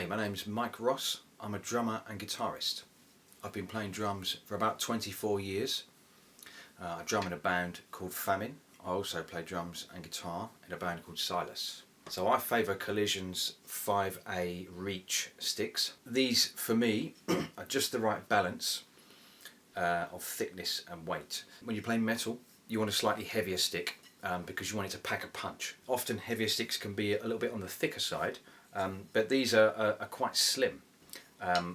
my name's Mike Ross. I'm a drummer and guitarist. I've been playing drums for about 24 years. I drum in a band called Famine. I also play drums and guitar in a band called Silas. So I favour Collision's 5A Reach sticks. These, for me, are just the right balance of thickness and weight. When you play metal, you want a slightly heavier stick because you want it to pack a punch. Often heavier sticks can be a little bit on the thicker side, but these are quite slim.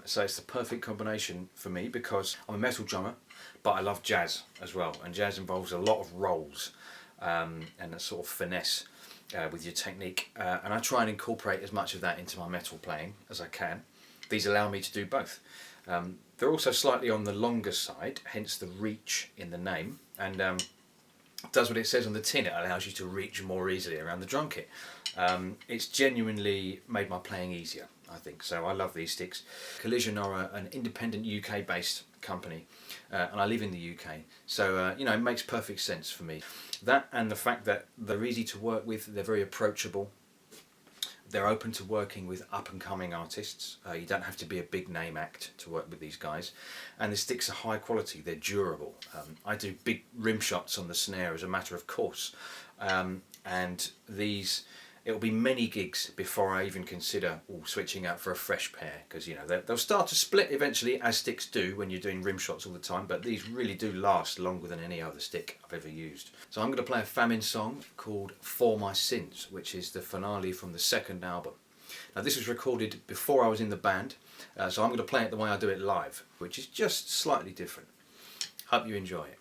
So it's the perfect combination for me because I'm a metal drummer, but I love jazz as well, and jazz involves a lot of rolls and a sort of finesse with your technique, and I try and incorporate as much of that into my metal playing as I can. These allow me to do both. They're also slightly on the longer side, hence the reach in the name, and does what it says on the tin. It allows you to reach more easily around the drum kit. It's genuinely made my playing easier, I think, so I love these sticks. Collision are an independent UK based company, and I live in the UK, so you know, it makes perfect sense for me. That and the fact that they're easy to work with, they're very approachable, they're open to working with up and coming artists. You don't have to be a big name act to work with these guys, and the sticks are high quality, they're durable. I do big rim shots on the snare as a matter of course, and these, it'll be many gigs before I even consider switching out for a fresh pair, because you know they'll start to split eventually, as sticks do when you're doing rim shots all the time, but these really do last longer than any other stick I've ever used. So I'm going to play a Famine song called For My Sins, which is the finale from the second album. Now this was recorded before I was in the band, so I'm going to play it the way I do it live, which is just slightly different. Hope you enjoy it.